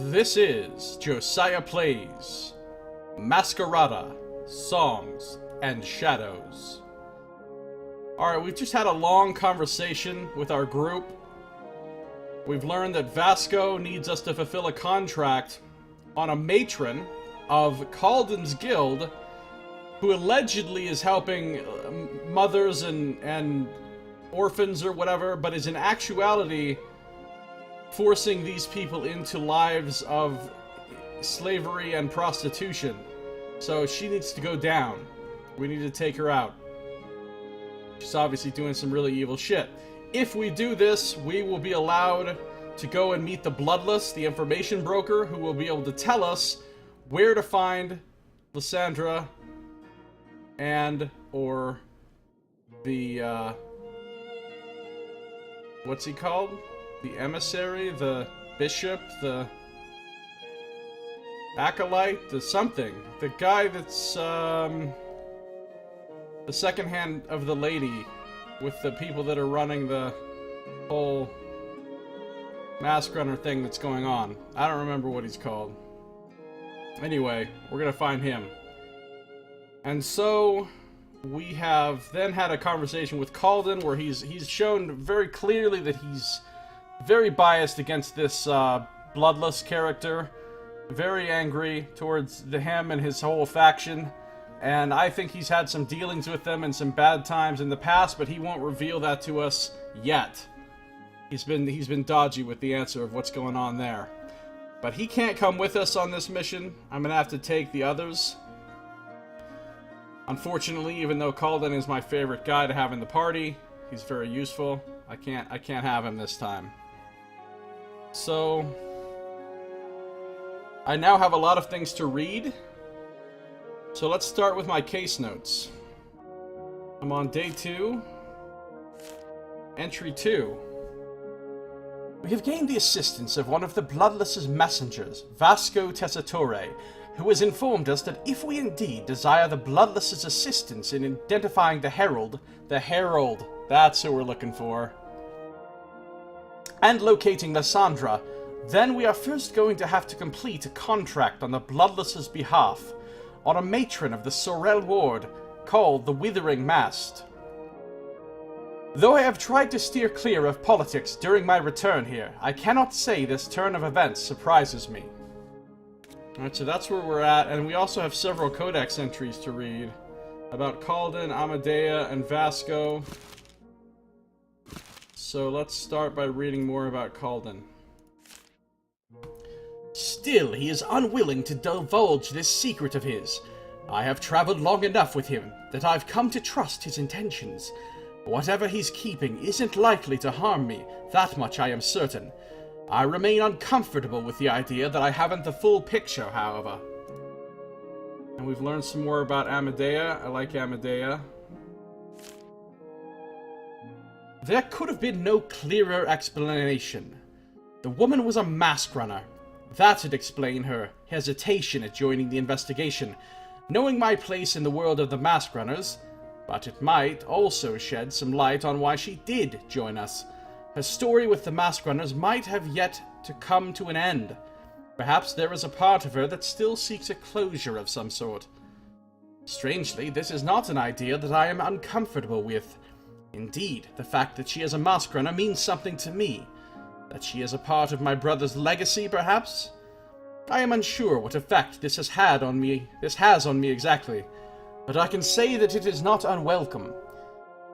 This is Josiah Plays Masquerada, Songs and Shadows. Alright, we've just had a long conversation with our group. We've learned that Vasco needs us to fulfill a contract on a matron of Calden's guild who allegedly is helping mothers and orphans or whatever, but is in actuality forcing these people into lives of slavery and prostitution. So she needs to go down. We need to take her out. She's obviously doing some really evil shit. If we do this, we will be allowed to go and meet the Bloodless, the information broker, who will be able to tell us where to find Lysandra and or the what's he called? The emissary, the bishop, the acolyte, the something. The guy that's the second hand of the lady with the people that are running the whole mask runner thing that's going on. I don't remember what he's called. Anyway, we're gonna find him. And so we have then had a conversation with Calden where he's shown very clearly that he's very biased against this Bloodless character. Very angry towards him and his whole faction. And I think he's had some dealings with them and some bad times in the past, but he won't reveal that to us yet. He's been dodgy with the answer of what's going on there. But he can't come with us on this mission. I'm gonna have to take the others. Unfortunately, even though Calden is my favorite guy to have in the party, he's very useful. I can't have him this time. So I now have a lot of things to read. So let's start with my case notes. I'm on day 2. Entry 2. We have gained the assistance of one of the Bloodless's messengers, Vasco Tessitore, who has informed us that if we indeed desire the Bloodless's assistance in identifying the Herald, that's who we're looking for, and locating Lysandra, then we are first going to have to complete a contract on the Bloodless's behalf, on a matron of the Sorel ward, called the Withering Mast. Though I have tried to steer clear of politics during my return here, I cannot say this turn of events surprises me. Alright, so that's where we're at, and we also have several codex entries to read about Calden, Amadea, and Vasco. So let's start by reading more about Calden. Still, he is unwilling to divulge this secret of his. I have traveled long enough with him that I've come to trust his intentions. Whatever he's keeping isn't likely to harm me, that much I am certain. I remain uncomfortable with the idea that I haven't the full picture, however. And we've learned some more about Amadea. I like Amadea. There could have been no clearer explanation. The woman was a mask runner. That'd explain her hesitation at joining the investigation, knowing my place in the world of the mask runners, but it might also shed some light on why she did join us. Her story with the mask runners might have yet to come to an end. Perhaps there is a part of her that still seeks a closure of some sort. Strangely, this is not an idea that I am uncomfortable with. Indeed, the fact that she is a mask runner means something to me. That she is a part of my brother's legacy, perhaps? I am unsure what effect this has on me exactly, but I can say that it is not unwelcome.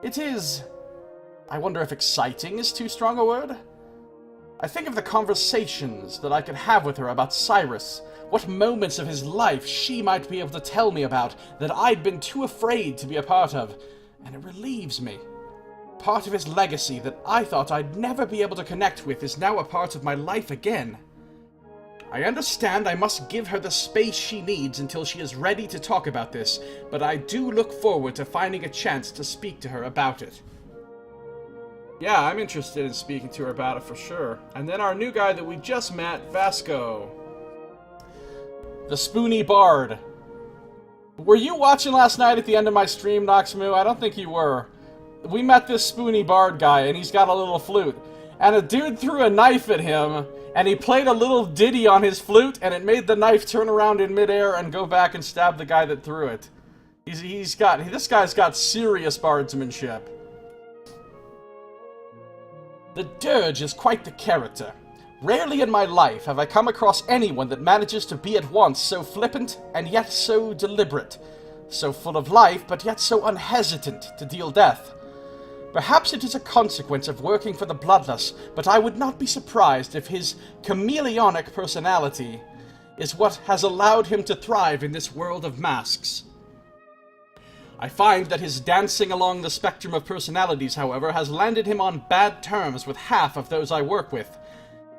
It is... I wonder if exciting is too strong a word? I think of the conversations that I could have with her about Cyrus, what moments of his life she might be able to tell me about that I'd been too afraid to be a part of, and it relieves me. Part of his legacy that I thought I'd never be able to connect with is now a part of my life again. I understand I must give her the space she needs until she is ready to talk about this, but I do look forward to finding a chance to speak to her about it. Yeah, I'm interested in speaking to her about it for sure. And then our new guy that we just met, Vasco. The Spoony Bard. Were you watching last night at the end of my stream, Noxmoo? I don't think you were. We met this Spoony Bard guy, and he's got a little flute. And a dude threw a knife at him And he played a little ditty on his flute, and it made the knife turn around in midair and go back and stab the guy that threw it. This guy's got serious bardsmanship. The Dirge is quite the character. Rarely in my life have I come across anyone that manages to be at once so flippant and yet so deliberate, so full of life but yet so unhesitant to deal death. Perhaps it is a consequence of working for the Bloodless, but I would not be surprised if his chameleonic personality is what has allowed him to thrive in this world of masks. I find that his dancing along the spectrum of personalities, however, has landed him on bad terms with half of those I work with.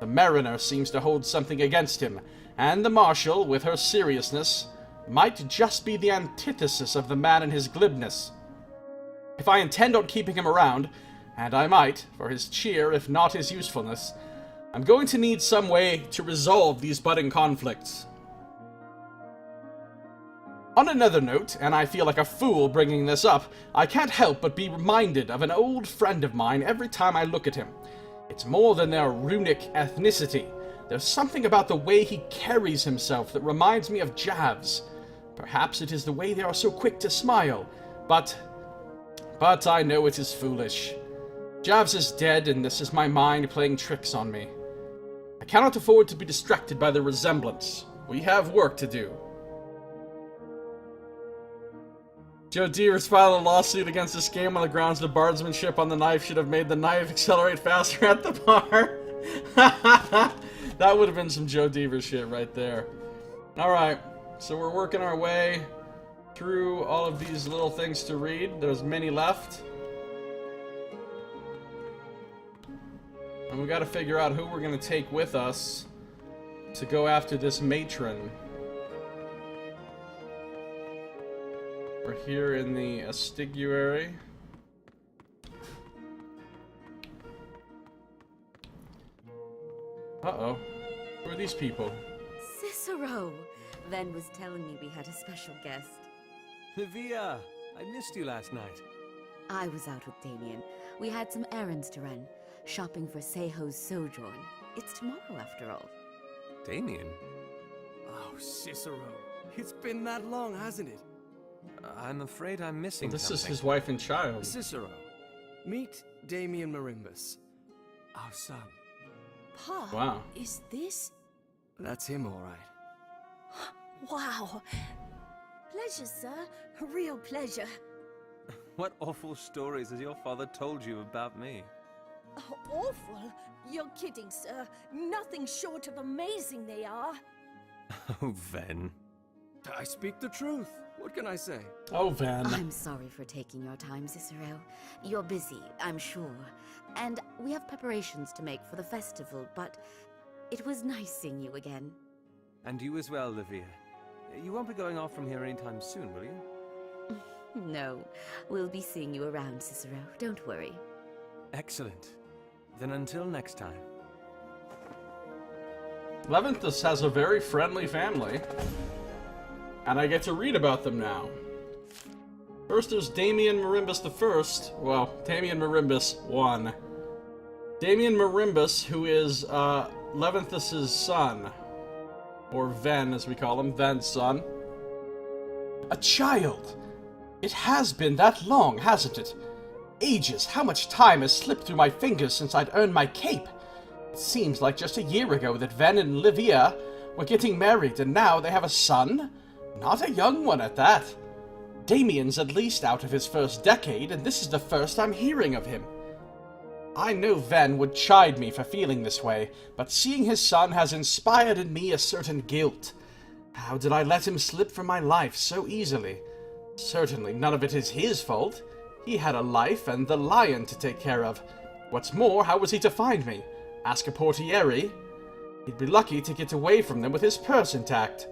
The Mariner seems to hold something against him, and the Marshal, with her seriousness, might just be the antithesis of the man and his glibness. If I intend on keeping him around, and I might, for his cheer if not his usefulness, I'm going to need some way to resolve these budding conflicts. On another note, and I feel like a fool bringing this up, I can't help but be reminded of an old friend of mine every time I look at him. It's more than their runic ethnicity. There's something about the way he carries himself that reminds me of Javs. Perhaps it is the way they are so quick to smile, but I know it is foolish. Javs is dead, and this is my mind playing tricks on me. I cannot afford to be distracted by the resemblance. We have work to do. Joe Deers filed a lawsuit against this game on the grounds the bardsmanship on the knife should have made the knife accelerate faster at the bar. That would have been some Joe Devers shit right there. Alright, so we're working our way through all of these little things to read. There's many left. And we gotta figure out who we're gonna take with us to go after this matron. We're here in the Astiguary. Uh-oh. Who are these people? Cicero! Ven was telling me we had a special guest. Livia! I missed you last night. I was out with Damien. We had some errands to run. Shopping for Seho's sojourn. It's tomorrow, after all. Damien? Oh, Cicero. It's been that long, hasn't it? I'm afraid I'm missing This something. is his wife and child. Cicero. Meet Damien Marimbus. Our son. Pa, Wow. is this... That's him, all right. Wow! Pleasure, sir. A real pleasure. What awful stories has your father told you about me? Oh, awful? You're kidding, sir. Nothing short of amazing they are. Oh, Ven. I speak the truth. What can I say? Oh, Van. I'm sorry for taking your time, Cicero. You're busy, I'm sure. And we have preparations to make for the festival, but it was nice seeing you again. And you as well, Livia. You won't be going off from here anytime soon, will you? No, we'll be seeing you around, Cicero. Don't worry. Excellent. Then until next time. Leventhus has a very friendly family. And I get to read about them now. First there's Damien Marimbus I. Well, Damien Marimbus I. Damien Marimbus, who is Leventhus's son. Or Ven, as we call him. Ven's son. A child! It has been that long, hasn't it? Ages, how much time has slipped through my fingers since I'd earned my cape. It seems like just a year ago that Ven and Livia were getting married, and now they have a son? Not a young one at that. Damien's at least out of his first decade, and this is the first I'm hearing of him. I know Ven would chide me for feeling this way, but seeing his son has inspired in me a certain guilt. How did I let him slip from my life so easily? Certainly none of it is his fault. He had a life and the lion to take care of. What's more, how was he to find me? Ask a portiere? He'd be lucky to get away from them with his purse intact.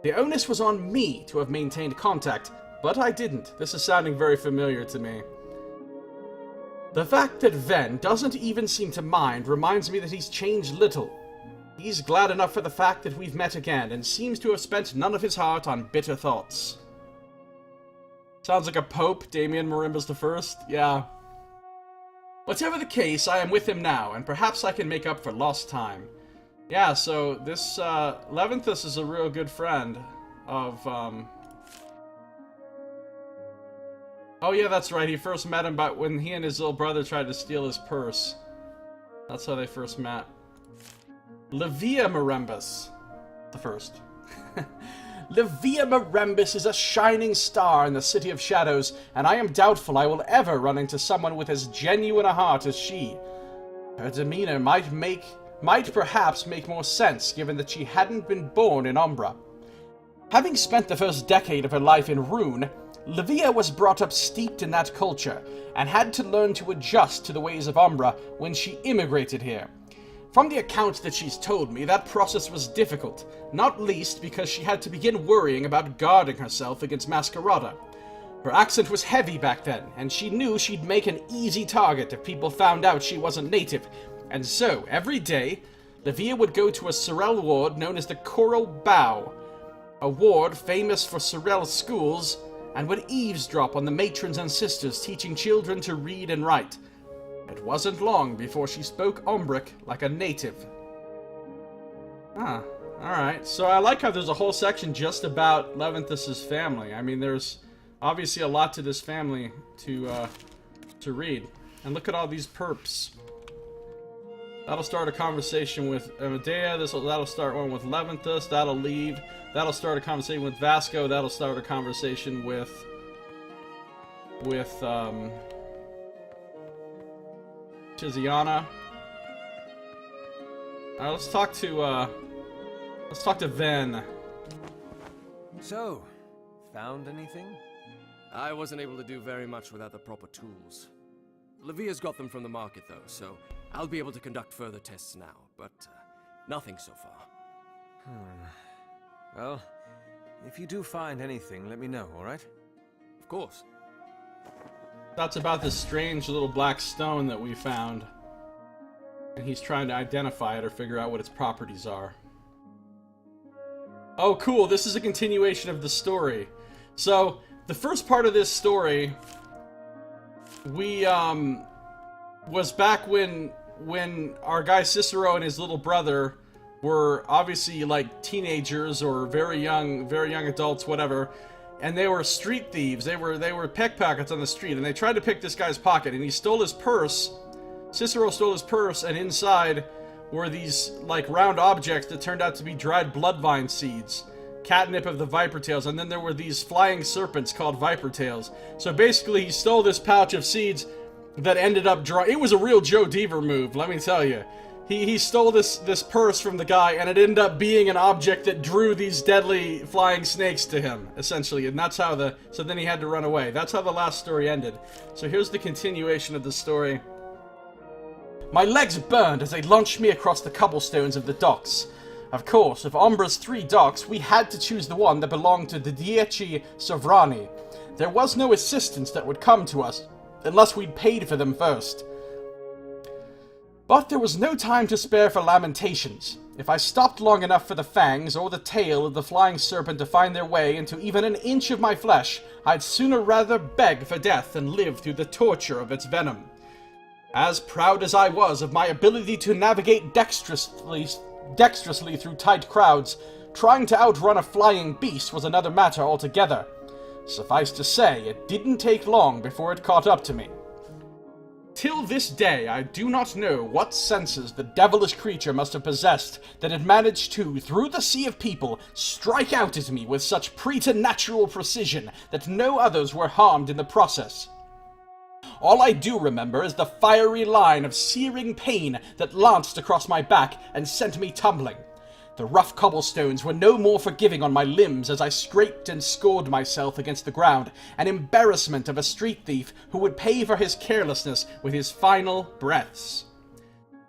The onus was on me to have maintained contact, but I didn't. This is sounding very familiar to me. The fact that Ven doesn't even seem to mind reminds me that he's changed little. He's glad enough for the fact that we've met again, and seems to have spent none of his heart on bitter thoughts. Sounds like a pope, Damien Marimbus I. Yeah. Whatever the case, I am with him now, and perhaps I can make up for lost time. Yeah, so this, Leventhus is a real good friend of, Oh yeah, that's right, he first met him back when he and his little brother tried to steal his purse. That's how they first met. Levia Marembus. The first. Levia Marembus is a shining star in the City of Shadows, and I am doubtful I will ever run into someone with as genuine a heart as she. Her demeanor might perhaps make more sense, given that she hadn't been born in Umbra. Having spent the first decade of her life in Rune, Levia was brought up steeped in that culture, and had to learn to adjust to the ways of Umbra when she immigrated here. From the accounts that she's told me, that process was difficult, not least because she had to begin worrying about guarding herself against Masquerada. Her accent was heavy back then, and she knew she'd make an easy target if people found out she wasn't native, and so, every day, Levia would go to a Sorel ward known as the Coral Bow, a ward famous for Sorel schools, and would eavesdrop on the matrons and sisters teaching children to read and write. It wasn't long before she spoke Umbric like a native. Ah, alright. So I like how there's a whole section just about Leventhus's family. I mean, there's obviously a lot to this family to read. And look at all these perps. That'll start a conversation with Medea. That'll start one with Leventhus. That'll leave. That'll start a conversation with Vasco. That'll start a conversation with Tiziana. Alright, let's talk to Ven. So, found anything? I wasn't able to do very much without the proper tools. Levia's got them from the market, though, so I'll be able to conduct further tests now, but nothing so far. Well, if you do find anything, let me know, alright? Of course. That's about this strange little black stone that we found. And he's trying to identify it or figure out what its properties are. Oh, cool. This is a continuation of the story. So, the first part of this story, we, was back when our guy Cicero and his little brother were obviously, like, teenagers or very young adults, whatever. And they were street thieves. They were pickpockets on the street, and they tried to pick this guy's pocket, and he stole his purse. Cicero stole his purse, and inside were these, like, round objects that turned out to be dried bloodvine seeds. Catnip of the viper tails, and then there were these flying serpents called viper tails. So basically, he stole this pouch of seeds that ended up drawing. It was a real Joe Deaver move, let me tell you. He stole this purse from the guy, and it ended up being an object that drew these deadly flying snakes to him, essentially. And that's how so then he had to run away. That's how the last story ended. So here's the continuation of the story. My legs burned as they launched me across the cobblestones of the docks. Of course, of Umbra's 3 docks, we had to choose the one that belonged to the Dieci Sovrani. There was no assistance that would come to us, unless we'd paid for them first. But there was no time to spare for lamentations. If I stopped long enough for the fangs or the tail of the flying serpent to find their way into even an inch of my flesh, I'd sooner rather beg for death than live through the torture of its venom. As proud as I was of my ability to navigate dexterously through tight crowds, trying to outrun a flying beast was another matter altogether. Suffice to say, it didn't take long before it caught up to me. Till this day, I do not know what senses the devilish creature must have possessed that had managed to, through the sea of people, strike out at me with such preternatural precision that no others were harmed in the process. All I do remember is the fiery line of searing pain that lanced across my back and sent me tumbling. The rough cobblestones were no more forgiving on my limbs as I scraped and scored myself against the ground, an embarrassment of a street thief who would pay for his carelessness with his final breaths.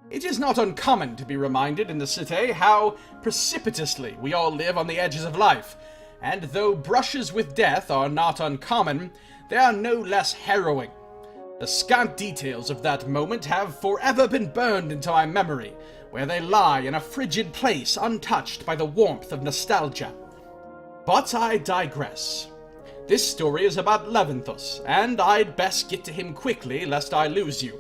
It is not uncommon to be reminded in the city how precipitously we all live on the edges of life, and though brushes with death are not uncommon, they are no less harrowing. The scant details of that moment have forever been burned into my memory, where they lie in a frigid place untouched by the warmth of nostalgia. But I digress. This story is about Leventhus, and I'd best get to him quickly lest I lose you.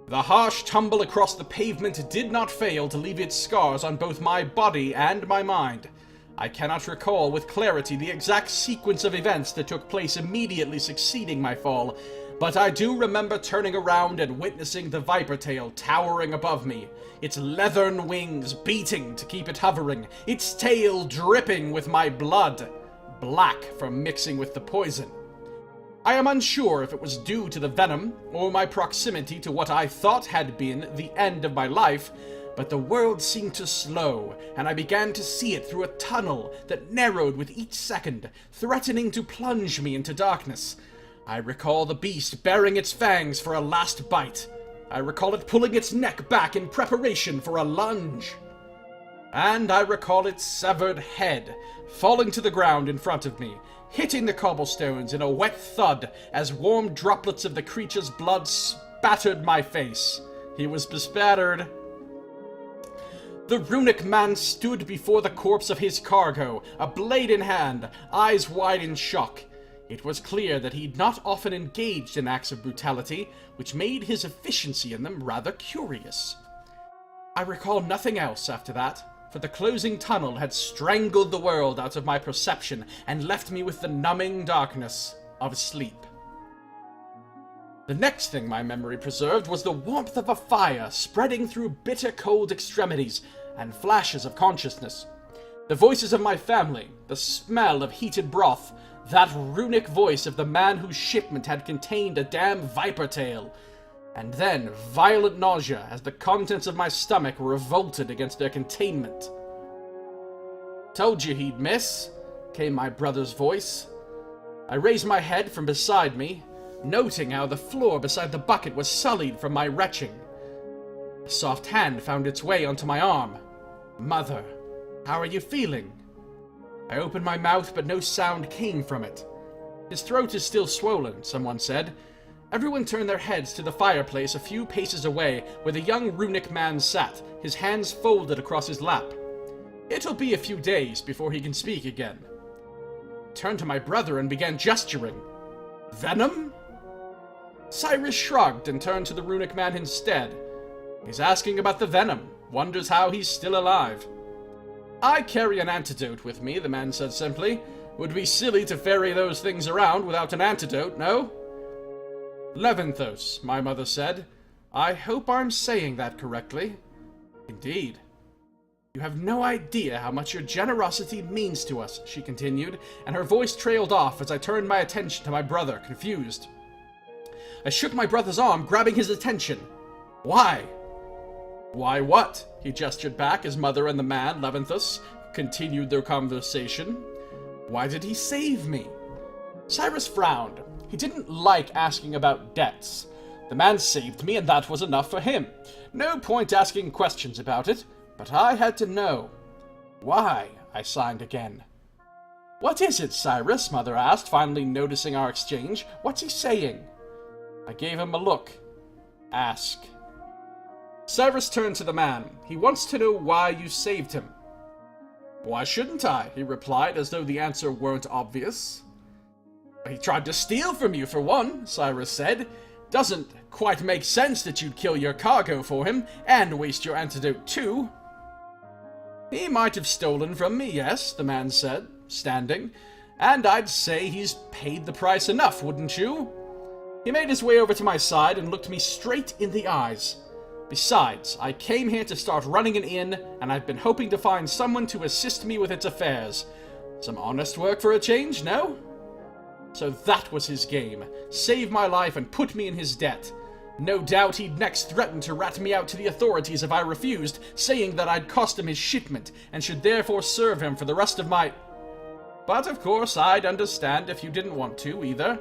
The harsh tumble across the pavement did not fail to leave its scars on both my body and my mind. I cannot recall with clarity the exact sequence of events that took place immediately succeeding my fall, but I do remember turning around and witnessing the viper tail towering above me, its leathern wings beating to keep it hovering, its tail dripping with my blood, black from mixing with the poison. I am unsure if it was due to the venom or my proximity to what I thought had been the end of my life, but the world seemed to slow, and I began to see it through a tunnel that narrowed with each second, threatening to plunge me into darkness. I recall the beast baring its fangs for a last bite. I recall it pulling its neck back in preparation for a lunge. And I recall its severed head falling to the ground in front of me, hitting the cobblestones in a wet thud as warm droplets of the creature's blood spattered my face. He was bespattered. The runic man stood before the corpse of his cargo, a blade in hand, eyes wide in shock. It was clear that he'd not often engaged in acts of brutality, which made his efficiency in them rather curious. I recall nothing else after that, for the closing tunnel had strangled the world out of my perception and left me with the numbing darkness of sleep. The next thing my memory preserved was the warmth of a fire spreading through bitter cold extremities and flashes of consciousness. The voices of my family, the smell of heated broth, that runic voice of the man whose shipment had contained a damn viper tail, and then violent nausea as the contents of my stomach revolted against their containment. "Told you he'd miss," came my brother's voice. I raised my head from beside me, noting how the floor beside the bucket was sullied from my retching. A soft hand found its way onto my arm. "Mother, how are you feeling?" I opened my mouth, but no sound came from it. "His throat is still swollen," someone said. Everyone turned their heads to the fireplace a few paces away, where the young runic man sat, his hands folded across his lap. "It'll be a few days before he can speak again." I turned to my brother and began gesturing. "Venom?" Cyrus shrugged and turned to the runic man instead. "He's asking about the venom. Wonders how he's still alive." "I carry an antidote with me," the man said simply. "Would be silly to ferry those things around without an antidote, no?" "Levanthos," my mother said. "I hope I'm saying that correctly." "Indeed." "You have no idea how much your generosity means to us," she continued, and her voice trailed off as I turned my attention to my brother, confused. I shook my brother's arm, grabbing his attention. "Why?" "Why what?" He gestured back as mother and the man, Levanthos, continued their conversation. "Why did he save me?" Cyrus frowned. He didn't like asking about debts. The man saved me, and that was enough for him. No point asking questions about it, but I had to know. "Why?" I signed again. "What is it, Cyrus?" Mother asked, finally noticing our exchange. "What's he saying?" I gave him a look. "Ask." Cyrus turned to the man. "He wants to know why you saved him." "Why shouldn't I?" he replied, as though the answer weren't obvious. "He tried to steal from you, for one," Cyrus said. "Doesn't quite make sense that you'd kill your cargo for him, and waste your antidote too." "He might have stolen from me, yes," the man said, standing. "And I'd say he's paid the price enough, wouldn't you?" He made his way over to my side and looked me straight in the eyes. "Besides, I came here to start running an inn, and I've been hoping to find someone to assist me with its affairs. Some honest work for a change, no?" So that was his game. Save my life and put me in his debt. No doubt he'd next threaten to rat me out to the authorities if I refused, saying that I'd cost him his shipment, and should therefore serve him for the rest of my... But of course I'd understand if you didn't want to, either.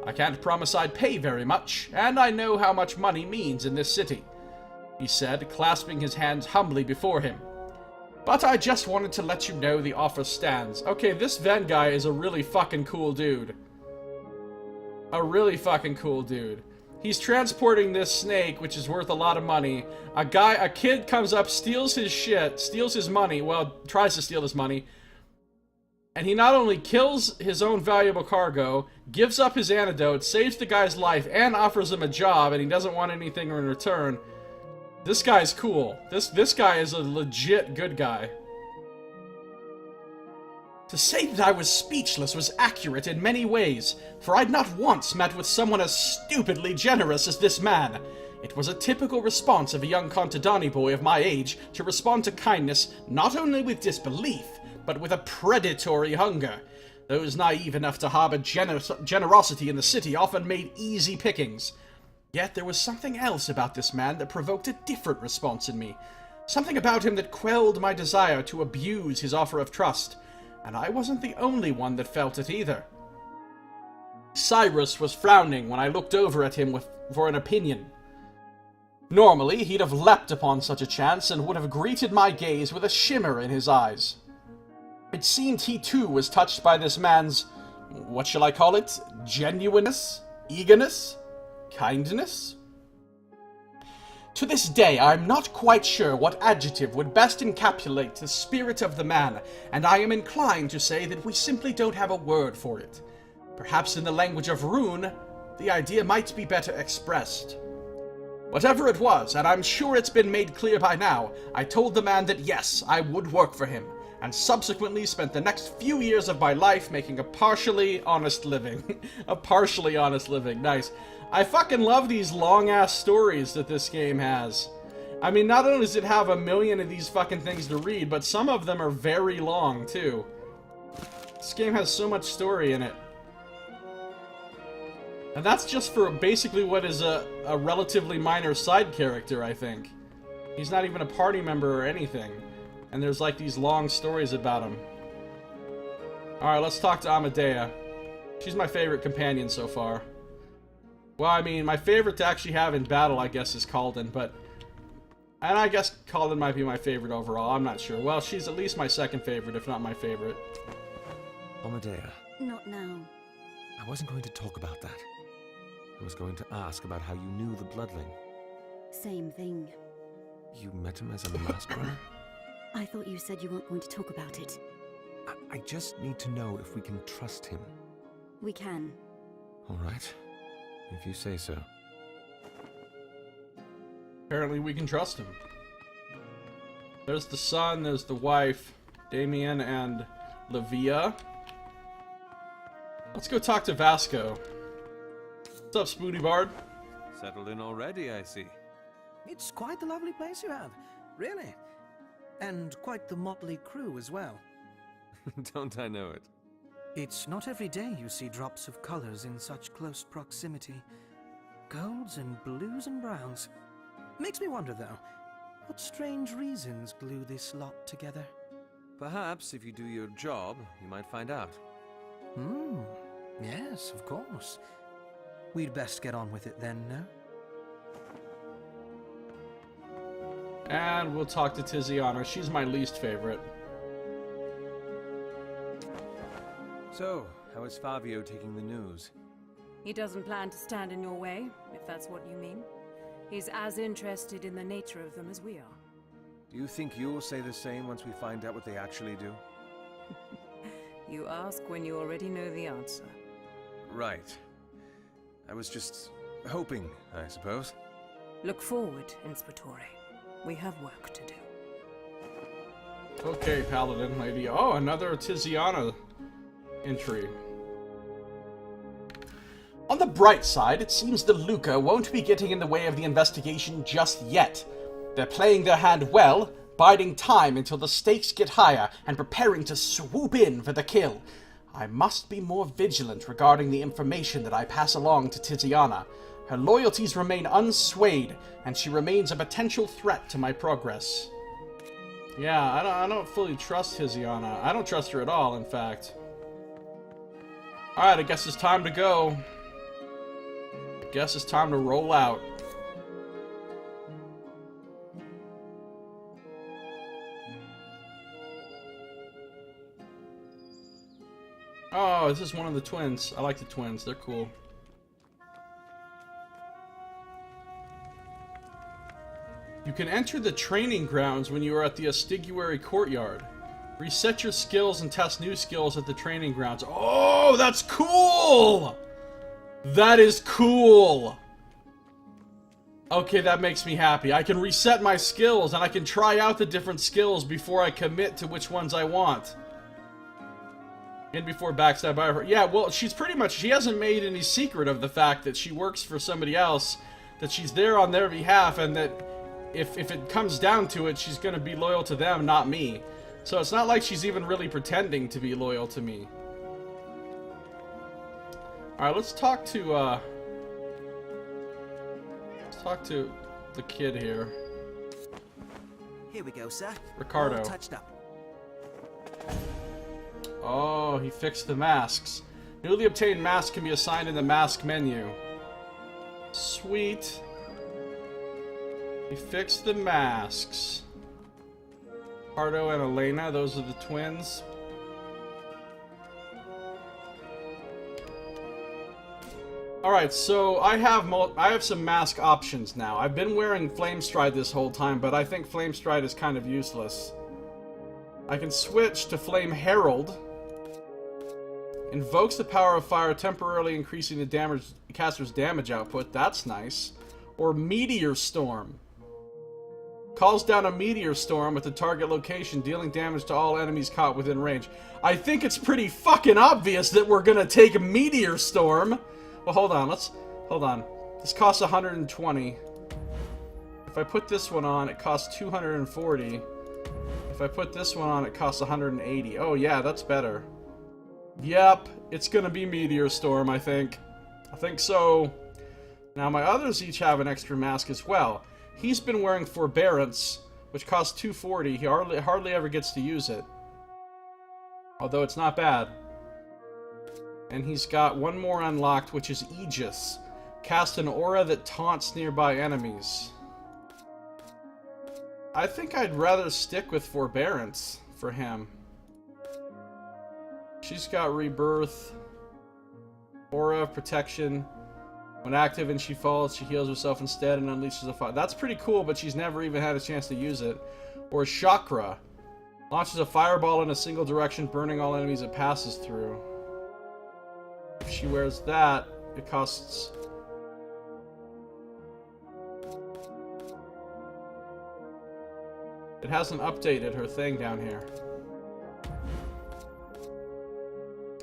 I can't promise I'd pay very much, and I know how much money means in this city," he said, clasping his hands humbly before him. "But I just wanted to let you know the offer stands." Okay, this Ven guy is a really fucking cool dude. A really fucking cool dude. He's transporting this snake, which is worth a lot of money. A kid comes up, steals his shit, steals his money, well, tries to steal his money, And he not only kills his own valuable cargo, gives up his antidote, saves the guy's life, and offers him a job, and he doesn't want anything in return. This guy's cool. This guy is a legit good guy. To say that I was speechless was accurate in many ways, for I'd not once met with someone as stupidly generous as this man. It was a typical response of a young Contadani boy of my age to respond to kindness not only with disbelief, but with a predatory hunger. Those naive enough to harbor generosity in the city often made easy pickings. Yet there was something else about this man that provoked a different response in me. Something about him that quelled my desire to abuse his offer of trust. And I wasn't the only one that felt it either. Cyrus was frowning when I looked over at him for an opinion. Normally, he'd have leapt upon such a chance and would have greeted my gaze with a shimmer in his eyes. It seemed he too was touched by this man's, what shall I call it, genuineness, eagerness, kindness? To this day, I am not quite sure what adjective would best encapsulate the spirit of the man, and I am inclined to say that we simply don't have a word for it. Perhaps in the language of rune, the idea might be better expressed. Whatever it was, and I'm sure it's been made clear by now, I told the man that yes, I would work for him, and subsequently spent the next few years of my life making a partially honest living. A partially honest living, nice. I fucking love these long-ass stories that this game has. I mean, not only does it have a million of these fucking things to read, but some of them are very long, too. This game has so much story in it. And that's just for basically what is a relatively minor side character, I think. He's not even a party member or anything. And there's like these long stories about him. Alright, let's talk to Amadea. She's my favorite companion so far. Well, I mean, my favorite to actually have in battle, I guess, is Calden, but... And I guess Calden might be my favorite overall, I'm not sure. Well, she's at least my second favorite, if not my favorite. Amadea. Not now. I wasn't going to talk about that. I was going to ask about how you knew the Bloodling. Same thing. You met him as a masquerada? I thought you said you weren't going to talk about it. I just need to know if we can trust him. We can. All right. If you say so. Apparently we can trust him. There's the son, there's the wife, Damien and Livia. Let's go talk to Vasco. What's up, Spoony Bard? Settled in already, I see. It's quite the lovely place you have, really. And quite the motley crew as well. Don't I know it? It's not every day you see drops of colors in such close proximity. Golds and blues and browns. Makes me wonder, though, what strange reasons glue this lot together? Perhaps if you do your job, you might find out. Yes, of course. We'd best get on with it then, no? And we'll talk to Tiziana. She's my least favorite. So, how is Fabio taking the news? He doesn't plan to stand in your way, if that's what you mean. He's as interested in the nature of them as we are. Do you think you'll say the same once we find out what they actually do? You ask when you already know the answer. Right. I was just hoping, I suppose. Look forward, Inspectore. We have work to do. Okay, Paladin lady. Oh, another Tiziana entry. On the bright side, it seems the Luca won't be getting in the way of the investigation just yet. They're playing their hand well, biding time until the stakes get higher and preparing to swoop in for the kill. I must be more vigilant regarding the information that I pass along to Tiziana. Her loyalties remain unswayed, and she remains a potential threat to my progress. Yeah, I don't fully trust Tiziana. I don't trust her at all, in fact. Alright, I guess it's time to go. I guess it's time to roll out. Oh, this is one of the twins. I like the twins. They're cool. You can enter the training grounds when you are at the Astiguary Courtyard. Reset your skills and test new skills at the training grounds. Oh, that's cool! That is cool! Okay, that makes me happy. I can reset my skills, and I can try out the different skills before I commit to which ones I want. And before backstab by her. Yeah, well, she's pretty much... She hasn't made any secret of the fact that she works for somebody else, that she's there on their behalf, and that if it comes down to it, she's gonna be loyal to them, not me. So it's not like she's even really pretending to be loyal to me. Alright, let's talk to, Let's talk to the kid here. Here we go, sir. Ricardo. All touched up. Oh, he fixed the masks. Newly obtained masks can be assigned in the mask menu. Sweet. He fixed the masks. Ricardo and Elena, those are the twins. Alright, so I have some mask options now. I've been wearing Flame Stride this whole time, but I think Flame Stride is kind of useless. I can switch to Flame Herald. Invokes the power of fire, temporarily increasing the caster's damage output. That's nice. Or Meteor Storm. Calls down a meteor storm at the target location, dealing damage to all enemies caught within range. I think it's pretty fucking obvious that we're gonna take a meteor storm. Well, hold on. Hold on. This costs 120. If I put this one on, it costs 240. If I put this one on, it costs 180. Oh, yeah, that's better. Yep, it's gonna be Meteor Storm, I think. I think so. Now, my others each have an extra mask as well. He's been wearing Forbearance, which costs 240. He hardly ever gets to use it. Although it's not bad. And he's got one more unlocked, which is Aegis. Cast an aura that taunts nearby enemies. I think I'd rather stick with Forbearance for him. She's got Rebirth. Aura of Protection. When active and she falls, she heals herself instead and unleashes a fire. That's pretty cool, but she's never even had a chance to use it. Or Chakra. Launches a fireball in a single direction, burning all enemies it passes through. If she wears that, it costs... It hasn't updated her thing down here.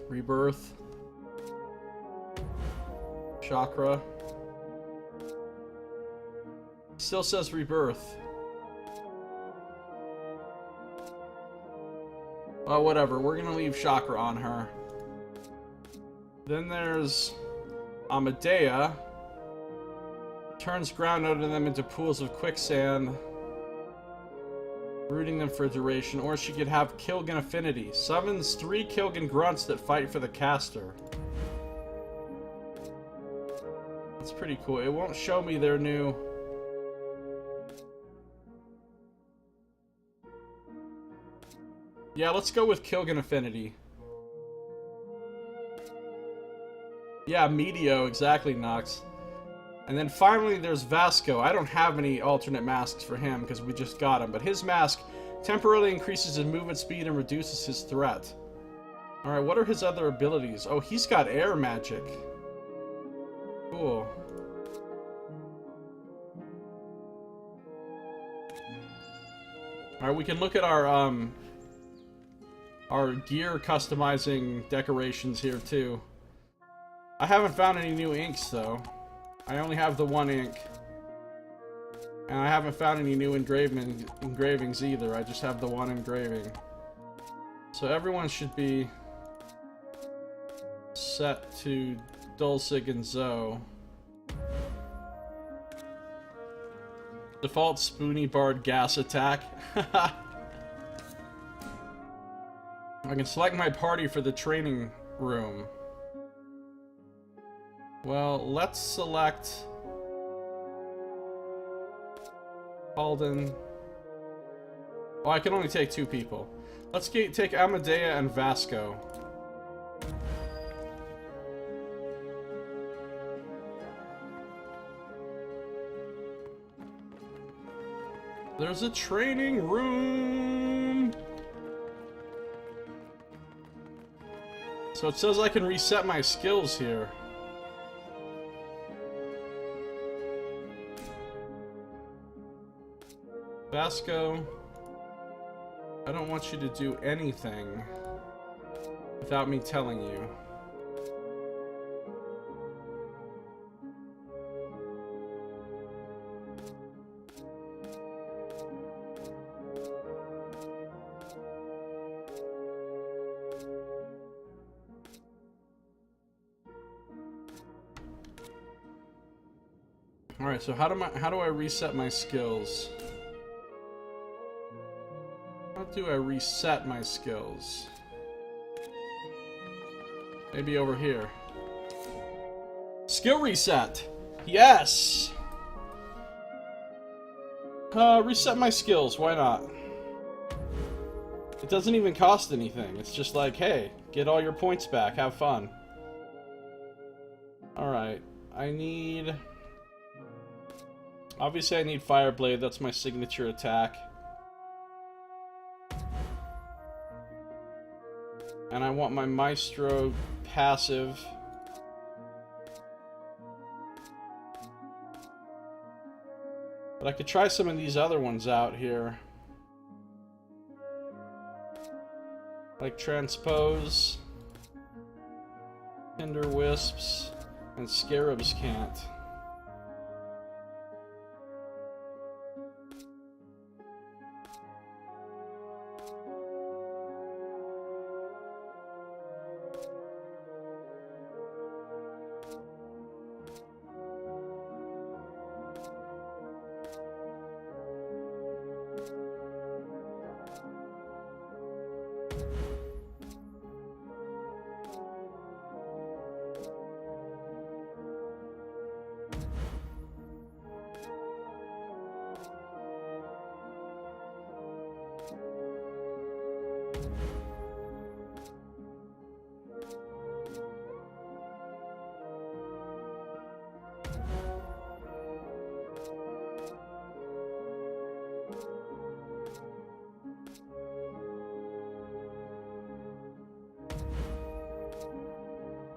Rebirth. Chakra. Still says Rebirth. Well, whatever. We're gonna leave Chakra on her. Then there's Amadea. Turns ground under them into pools of quicksand, rooting them for a duration. Or she could have Kilgan Affinity. Summons 3 Kilgan grunts that fight for the caster. That's pretty cool. It won't show me their new... Yeah, let's go with Kilgan Affinity. Yeah, Meteo, exactly, Nox. And then finally there's Vasco. I don't have any alternate masks for him because we just got him, but his mask temporarily increases his movement speed and reduces his threat. Alright, what are his other abilities? Oh, he's got air magic. Cool. Alright, we can look at our gear customizing decorations here too. I haven't found any new inks though. I only have the one ink. And I haven't found any new engravings either. I just have the one engraving. So everyone should be set to Dulcig and Zoe. Default Spoony Bard gas attack. I can select my party for the training room. Well, let's select Alden. Oh, I can only take 2 people. Let's take Amadea and Vasco. There's a training room! So it says I can reset my skills here. Vasco, I don't want you to do anything without me telling you. Alright, so how do I reset my skills? How do I reset my skills? Maybe over here. Skill reset! Yes! Reset my skills, why not? It doesn't even cost anything. It's just like, hey, get all your points back, have fun. Alright, I need... Obviously I need Fireblade, that's my signature attack. And I want my Maestro passive. But I could try some of these other ones out here. Like Transpose, Tinder Wisps, and Scarab's Cant.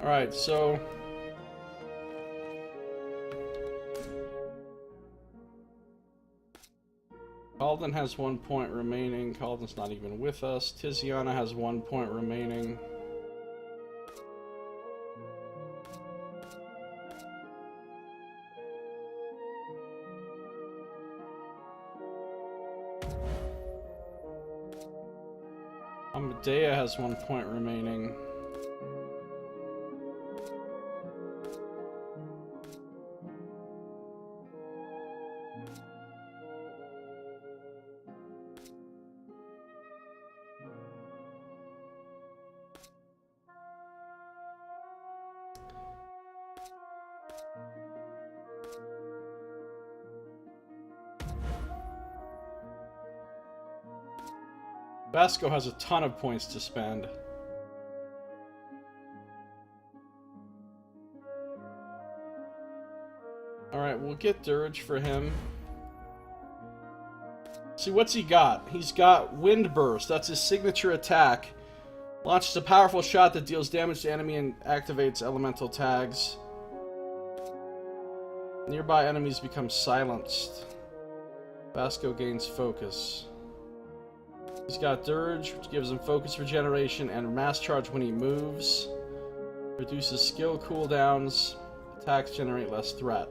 Alright, so... Calden has 1 point remaining. Calden's not even with us. Tiziana has 1 point remaining. Medea has 1 point remaining. Vasco has a ton of points to spend. Alright, we'll get Dirge for him. See, what's he got? He's got Wind Burst. That's his signature attack. Launches a powerful shot that deals damage to enemy and activates elemental tags. Nearby enemies become silenced. Vasco gains focus. He's got Dirge, which gives him focus regeneration and mass charge when he moves. Reduces skill cooldowns. Attacks generate less threat.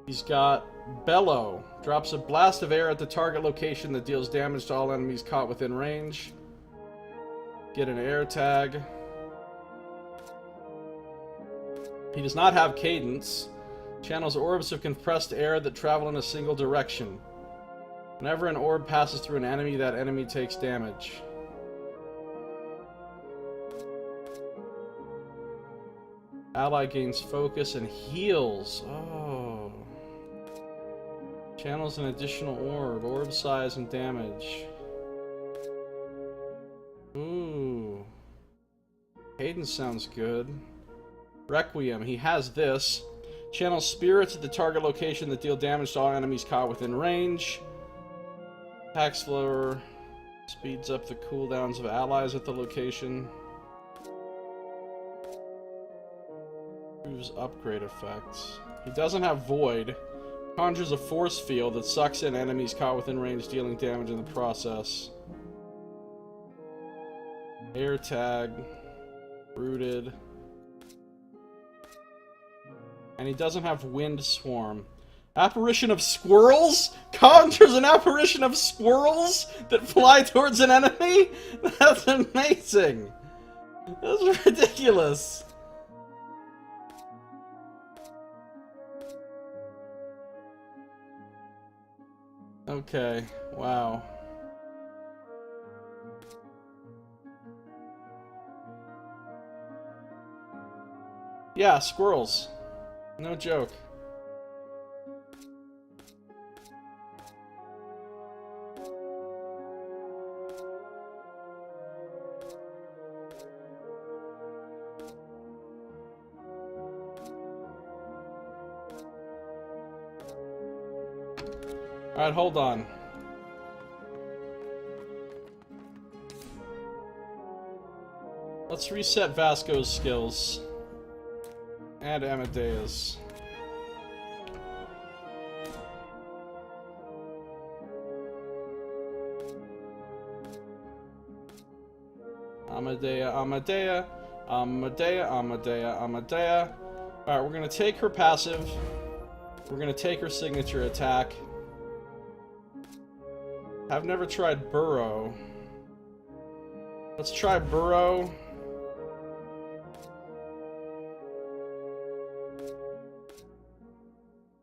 He's got Bellow. Drops a blast of air at the target location that deals damage to all enemies caught within range. Get an air tag. He does not have Cadence. Channels orbs of compressed air that travel in a single direction. Whenever an orb passes through an enemy, that enemy takes damage. Ally gains focus and heals. Oh. Channels an additional orb. Orb size and damage. Ooh. Cadence sounds good. Requiem. He has this. Channels spirits at the target location that deal damage to all enemies caught within range. Attack slower, speeds up the cooldowns of allies at the location. Removes upgrade effects. He doesn't have Void. Conjures a force field that sucks in enemies caught within range, dealing damage in the process. Air tag. Rooted. And he doesn't have Wind Swarm. Apparition of squirrels? Conjures an apparition of squirrels that fly towards an enemy? That's amazing! That's ridiculous! Okay, wow. Yeah, squirrels. No joke. Alright, hold on. Let's reset Vasco's skills. And Amadeus. Amadea. Alright, we're gonna take her passive. We're gonna take her signature attack. I've never tried Burrow. Let's try Burrow.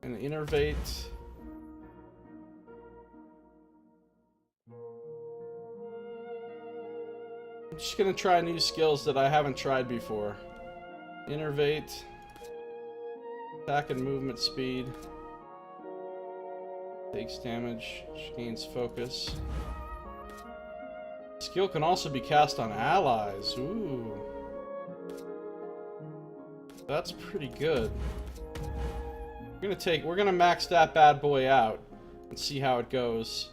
And Innervate. I'm just gonna try new skills that I haven't tried before. Innervate. Attack and movement speed. Takes damage. She gains focus. Skill can also be cast on allies. Ooh. That's pretty good. We're gonna max that bad boy out and see how it goes.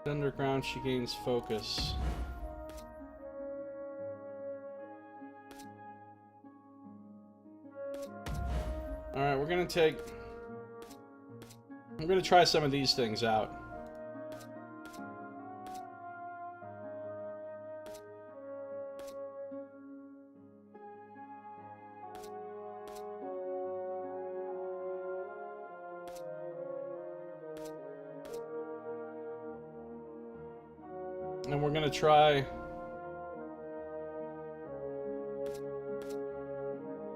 Underground, she gains focus. Alright, I'm gonna try some of these things out. And we're gonna try...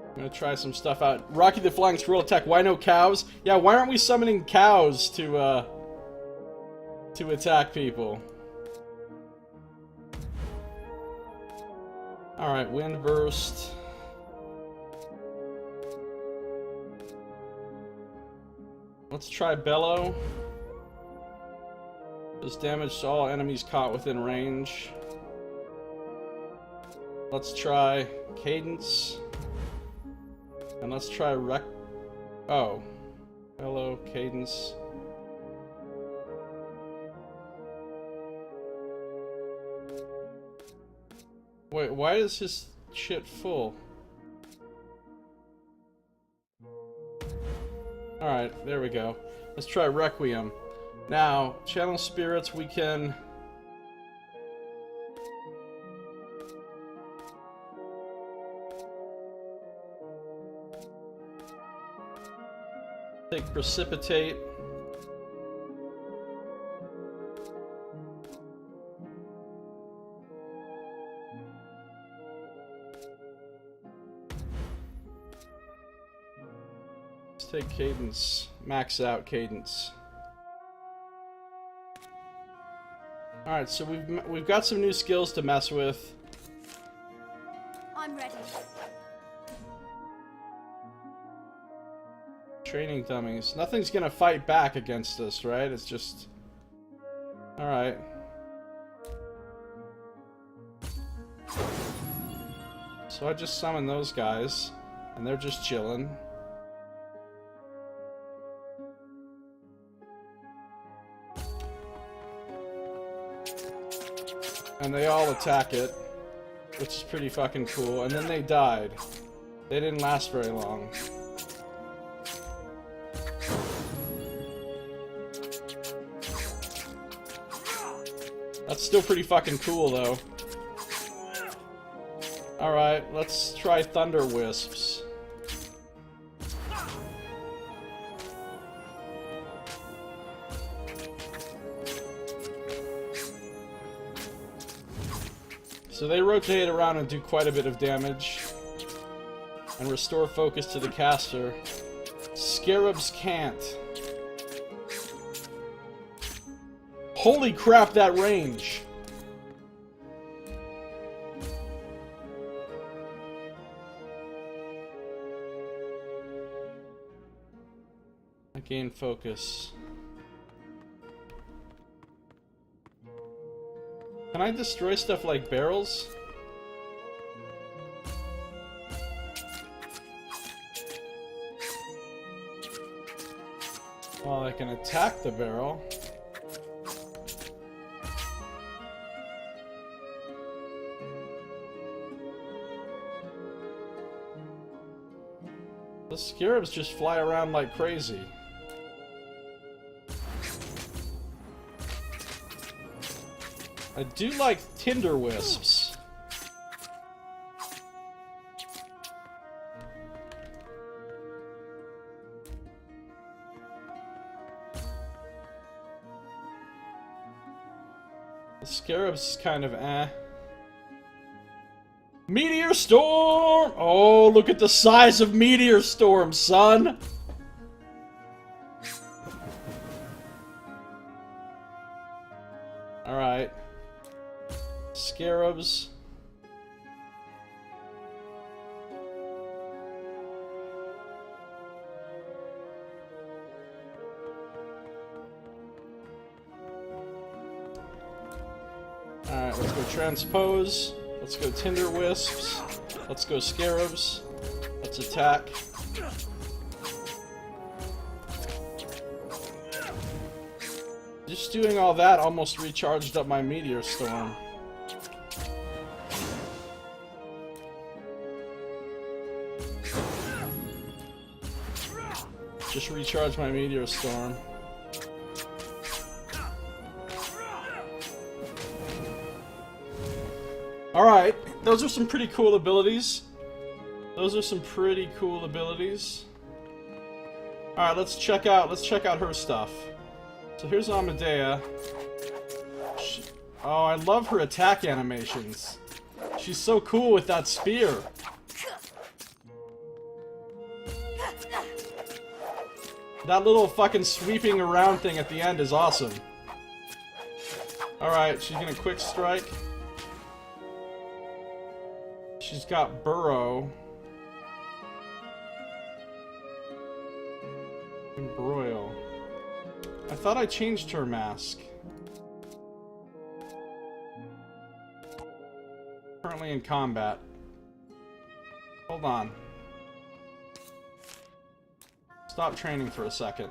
I'm gonna try some stuff out. Rocky the Flying Squirrel attack. Why no cows? Yeah, why aren't we summoning cows to attack people? Alright, Wind Burst. Let's try Bellow. Does damage to all enemies caught within range. Let's try Cadence. And let's try Oh. Hello, Cadence. Wait, why is his shit full? Alright, there we go. Let's try Requiem. Now, channel spirits, we can... take Precipitate. Let's take Cadence. Max out Cadence. Alright, so we've got some new skills to mess with. I'm ready. Training dummies. Nothing's gonna fight back against us, right? It's just... Alright. So I just summoned those guys, and they're just chilling. And they all attack it, which is pretty fucking cool. And then they died. They didn't last very long. That's still pretty fucking cool, though. Alright, let's try Thunder Wisps. So they rotate around and do quite a bit of damage. And restore focus to the caster. Scarabs can't. Holy crap, that range! I gain focus. Can I destroy stuff like barrels? Well, I can attack the barrel. The scarabs just fly around like crazy. I do like Tinder Wisps. The scarabs kind of eh. Meteor Storm! Oh, look at the size of Meteor Storm, son! Alright. Scarabs. Alright, let's go Transpose. Let's go Tinder Wisps. Let's go Scarabs. Let's attack. Just doing all that almost recharged up my Meteor Storm. Just recharge my Meteor Storm. Alright, those are some pretty cool abilities. Alright, let's check out her stuff. So here's Amadea. Oh, I love her attack animations. She's so cool with that spear. That little fucking sweeping around thing at the end is awesome. Alright, she's gonna quick strike. She's got Burrow. And Broil. I thought I changed her mask. Currently in combat. Hold on. Stop training for a second.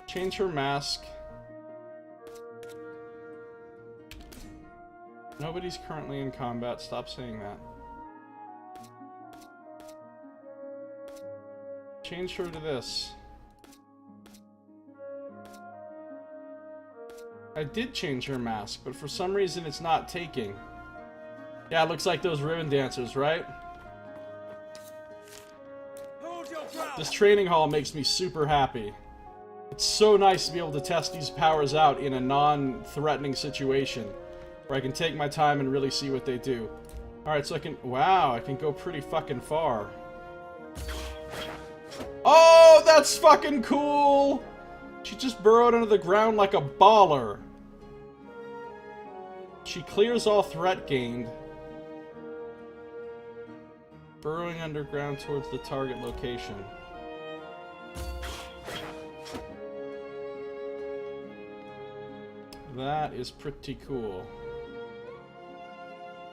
Change her mask. Nobody's currently in combat. Stop saying that. Change her to this. I did change her mask, but for some reason it's not taking. Yeah, it looks like those ribbon dancers, right? This training hall makes me super happy. It's so nice to be able to test these powers out in a non-threatening situation, where I can take my time and really see what they do. Alright, so I can... Wow, I can go pretty fucking far. Oh, that's fucking cool! She just burrowed under the ground like a baller. She clears all threat gained. Burrowing underground towards the target location. That is pretty cool.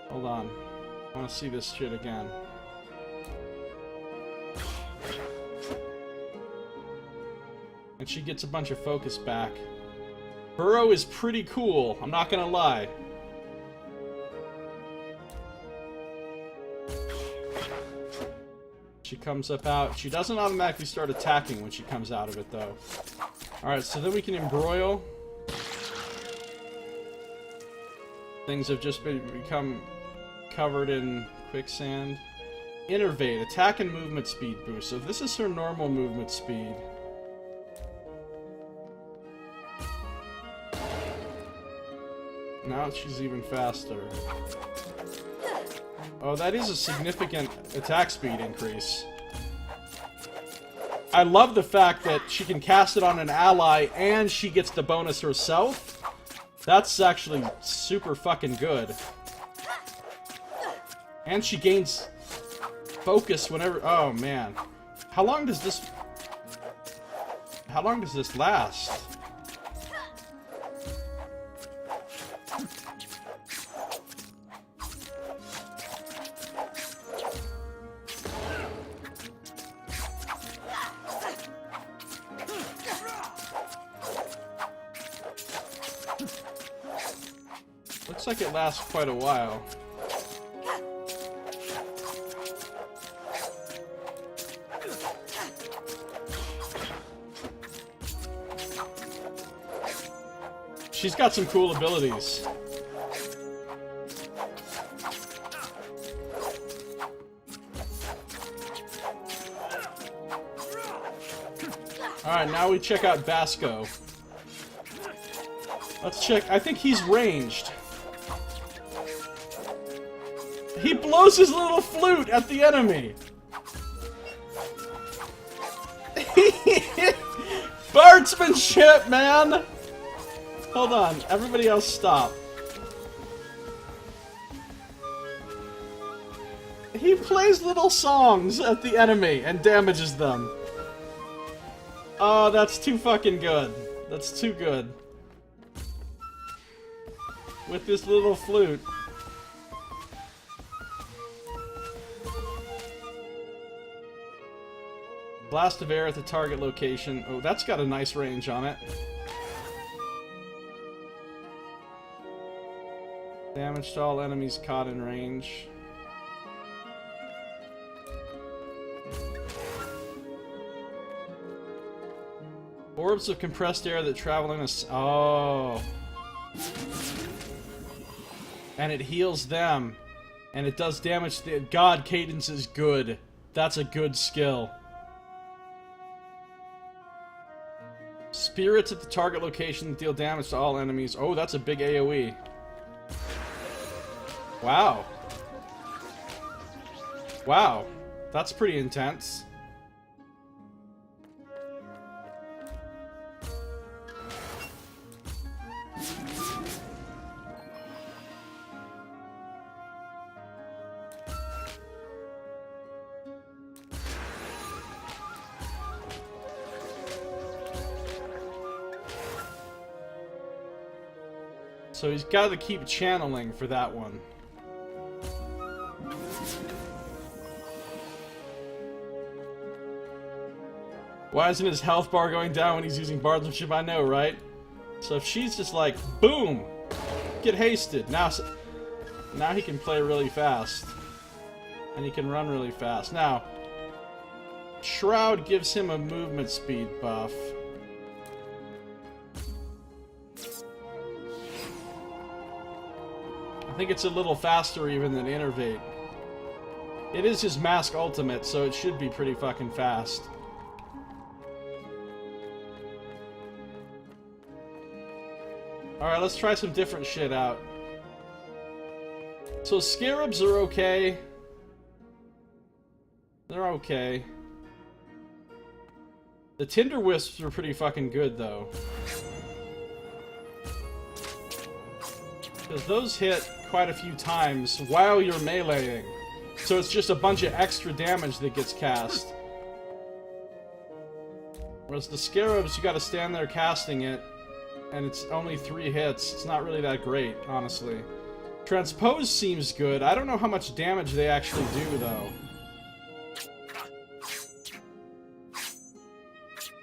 Hold on. I want to see this shit again. And she gets a bunch of focus back. Burrow is pretty cool, I'm not gonna lie. She comes up out. She doesn't automatically start attacking when she comes out of it, though. Alright, so then we can embroil. Things have just become covered in quicksand. Innervate. Attack and movement speed boost. So this is her normal movement speed. Now she's even faster. Oh, that is a significant attack speed increase. I love the fact that she can cast it on an ally and she gets the bonus herself. That's actually super fucking good. And she gains focus whenever... Oh, man. How long does this last? Looks like it lasts quite a while. She's got some cool abilities. Alright, now we check out Basco. Let's check. I think he's ranged. He blows his little flute at the enemy. Bardsmanship, man! Hold on. Everybody else stop. He plays little songs at the enemy and damages them. Oh, that's too fucking good. That's too good. With this little flute. Blast of air at the target location. Oh, that's got a nice range on it. Damage to all enemies caught in range. Orbs of compressed air that travel in a... Oh. And it heals them. And it does damage to... God, Cadence is good. That's a good skill. Spirits at the target location deal damage to all enemies. Oh, that's a big AoE. Wow. Wow. That's pretty intense. So he's got to keep channeling for that one. Why isn't his health bar going down when he's using Bardsmanship? I know, right? So if she's just like, boom! Get hasted. Now he can play really fast. And he can run really fast. Now, Shroud gives him a movement speed buff. I think it's a little faster even than Innervate. It is his Mask ultimate, so it should be pretty fucking fast. Alright, let's try some different shit out. So Scarabs are okay. They're okay. The Tinder Wisps are pretty fucking good, though. Because those hit quite a few times while you're meleeing. So it's just a bunch of extra damage that gets cast. Whereas the Scarabs, you gotta stand there casting it, and it's only 3 hits. It's not really that great, honestly. Transpose seems good. I don't know how much damage they actually do, though.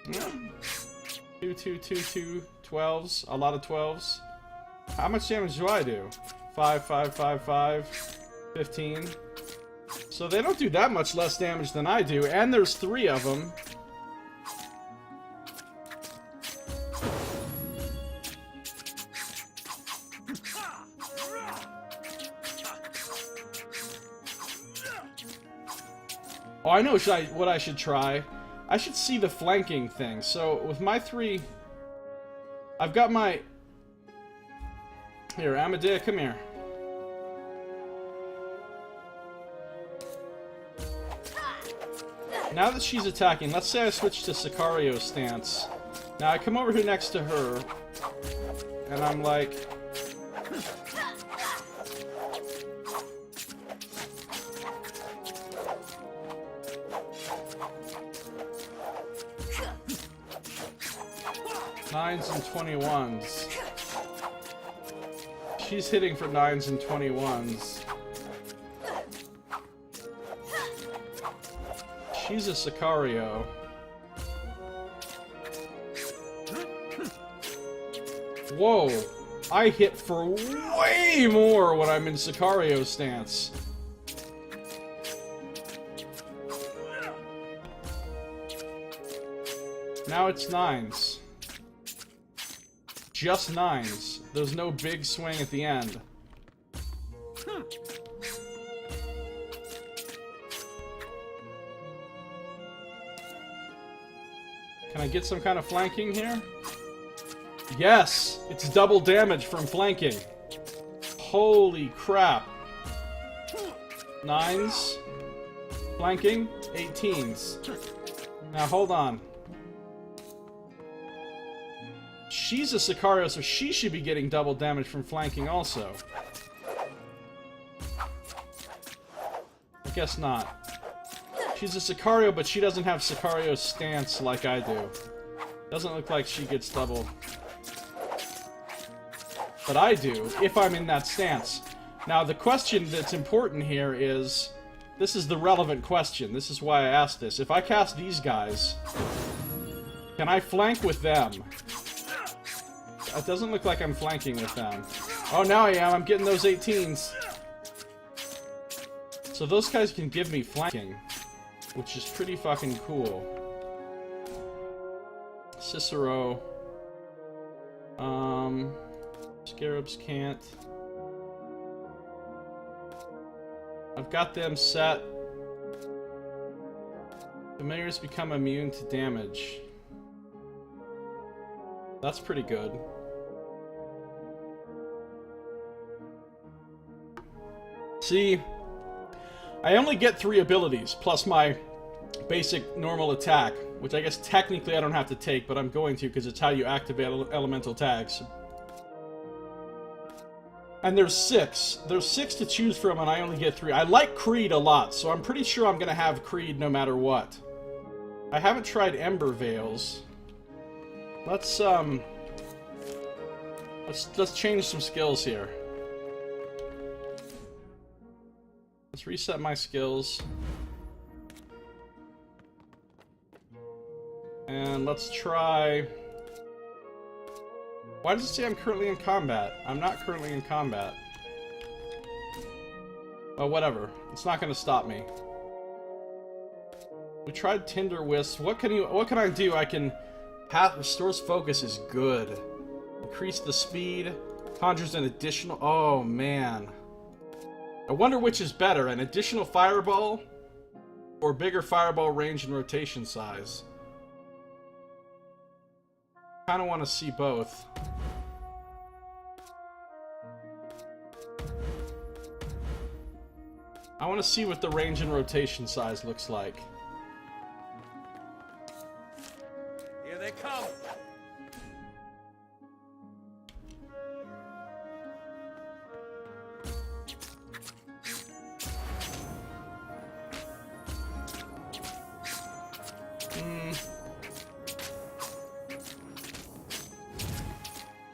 Yeah. 2, 2, 2, 2, 12s. A lot of 12s. How much damage do I do? 5, 5, 5, 5, 15. So they don't do that much less damage than I do, and there's 3 of them. Oh, I know what I should try. I should see the flanking thing. So, with my 3... I've got my... Here, Amadea, come here. Now that she's attacking, let's say I switch to Sicario's stance. Now I come over here next to her, and I'm like... Nines and 21s. She's hitting for 9s and 21s. She's a Sicario. Whoa! I hit for way more when I'm in Sicario stance. Now it's 9s. Just 9s. There's no big swing at the end. Can I get some kind of flanking here? Yes! It's double damage from flanking. Holy crap. 9s. Flanking. 18s. Now hold on. She's a Sicario, so she should be getting double damage from flanking also. I guess not. She's a Sicario, but she doesn't have Sicario's stance like I do. Doesn't look like she gets double. But I do, if I'm in that stance. Now, the question that's important here is... This is the relevant question. This is why I asked this. If I cast these guys, can I flank with them? It doesn't look like I'm flanking with them. Oh, now I am. I'm getting those 18s. So those guys can give me flanking, which is pretty fucking cool. Cicero. Scarabs can't. I've got them set. Familiars become immune to damage. That's pretty good. See, I only get 3 abilities, plus my basic normal attack, which I guess technically I don't have to take, but I'm going to because it's how you activate elemental tags. And there's 6. There's 6 to choose from, and I only get 3. I like Creed a lot, so I'm pretty sure I'm going to have Creed no matter what. I haven't tried Ember Veils. Let's change some skills here. Let's reset my skills. And let's try... Why does it say I'm currently in combat? I'm not currently in combat. Oh, whatever. It's not gonna stop me. We tried Tinder Wisp. What can I do? I can... Restores focus is good. Increase the speed. Conjures an additional... Oh, man. I wonder which is better, an additional fireball or bigger fireball range and rotation size. Kind of want to see both. I want to see what the range and rotation size looks like. Here they come!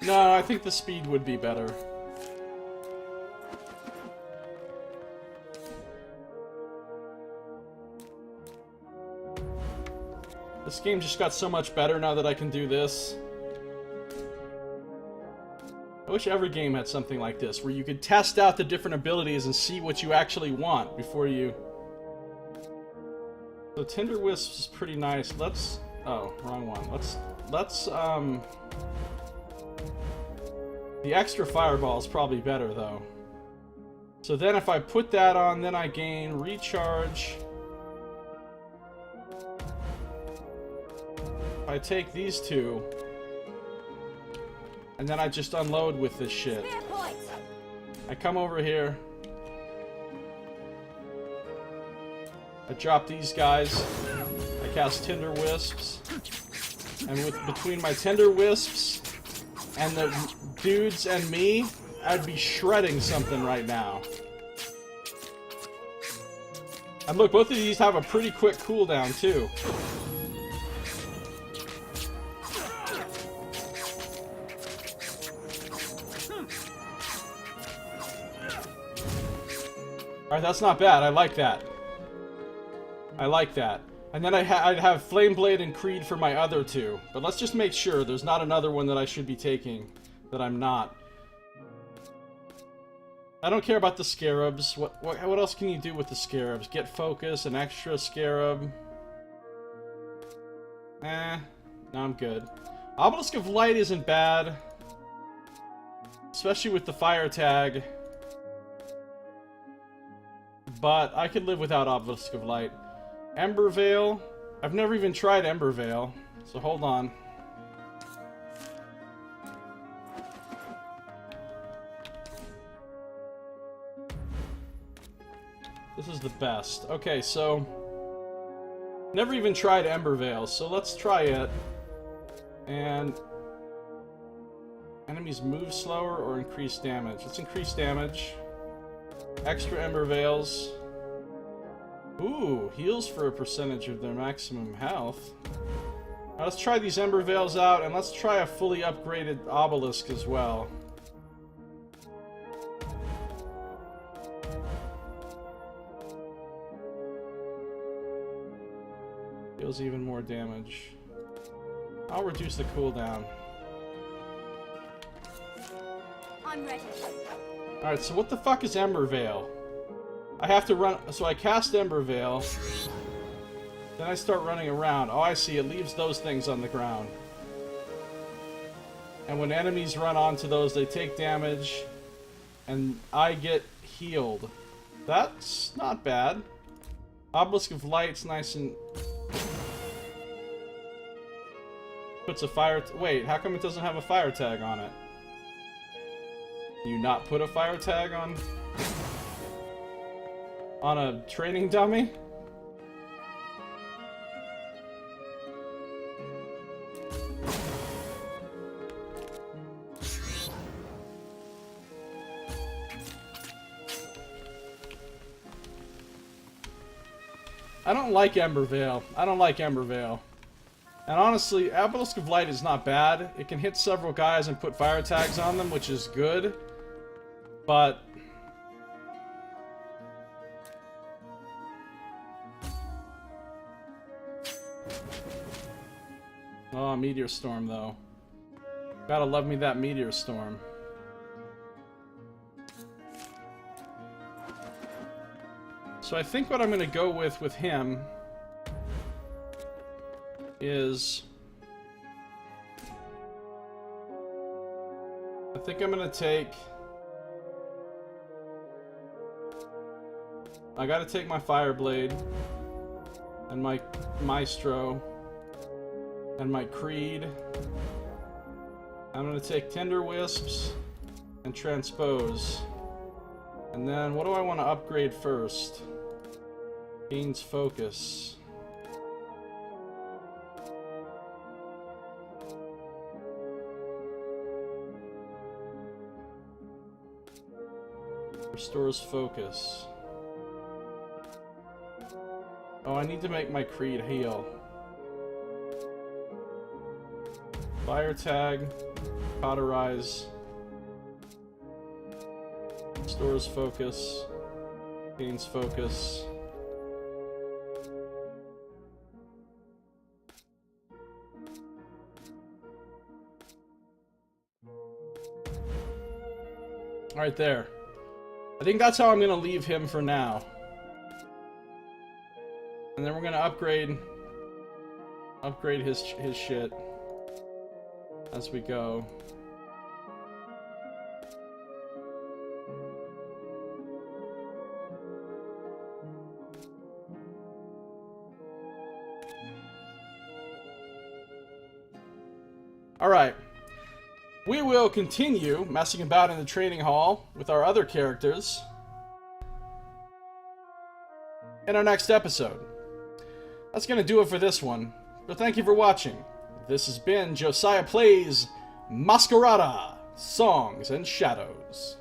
No, I think the speed would be better. This game just got so much better now that I can do this. I wish every game had something like this, where you could test out the different abilities and see what you actually want before you... So Tinder Wisp is pretty nice. Let's... Oh, wrong one. Let's, The extra fireball is probably better, though. So then if I put that on, then I gain recharge. If I take these two, and then I just unload with this shit. I come over here. I drop these guys. I cast Tinder Wisps. And between my Tinder Wisps and the dudes and me, I'd be shredding something right now. And look, both of these have a pretty quick cooldown, too. Alright, that's not bad. I like that. I like that. And then I'd have Flameblade and Creed for my other two. But let's just make sure there's not another one that I should be taking that I'm not. I don't care about the Scarabs. What else can you do with the Scarabs? Get focus, an extra Scarab. No, I'm good. Obelisk of Light isn't bad. Especially with the fire tag. But I could live without Obelisk of Light. Ember Veil. I've never even tried Ember Veil. So hold on. This is the best. Okay, so... Never even tried Ember Veil, so let's try it. And... Enemies move slower or increase damage? Let's increase damage. Extra Ember Veils. Ooh, heals for a percentage of their maximum health. Now let's try these Ember Veils out, and let's try a fully upgraded Obelisk as well. Deals even more damage. I'll reduce the cooldown. I'm ready. Alright, so what the fuck is Ember Veil? I have to run... So I cast Ember Veil. Then I start running around. Oh, I see. It leaves those things on the ground. And when enemies run onto those, they take damage. And I get healed. That's not bad. Obelisk of Light's nice and... Puts a fire... Wait, how come it doesn't have a fire tag on it? You not put a fire tag on a training dummy? I don't like Ember Veil. I don't like Ember Veil. And honestly, Obelisk of Light is not bad. It can hit several guys and put fire tags on them, which is good. But... Oh, Meteor Storm, though. Gotta love me that Meteor Storm. So I think what I'm gonna go with him is... I think I'm gonna take... I gotta take my Fireblade and my Maestro and my Creed. I'm gonna take Tinder Wisps and Transpose. And then what do I want to upgrade first? Gains Focus. Restores Focus. Oh, I need to make my Creed heal. Fire Tag. Cauterize. Restores Focus. Gains Focus. Right there. I think that's how I'm gonna leave him for now. And then we're gonna upgrade his shit as we go. Alright. We will continue messing about in the training hall with our other characters in our next episode. That's going to do it for this one, but thank you for watching. This has been Josiah Plays Masquerada, Songs and Shadows.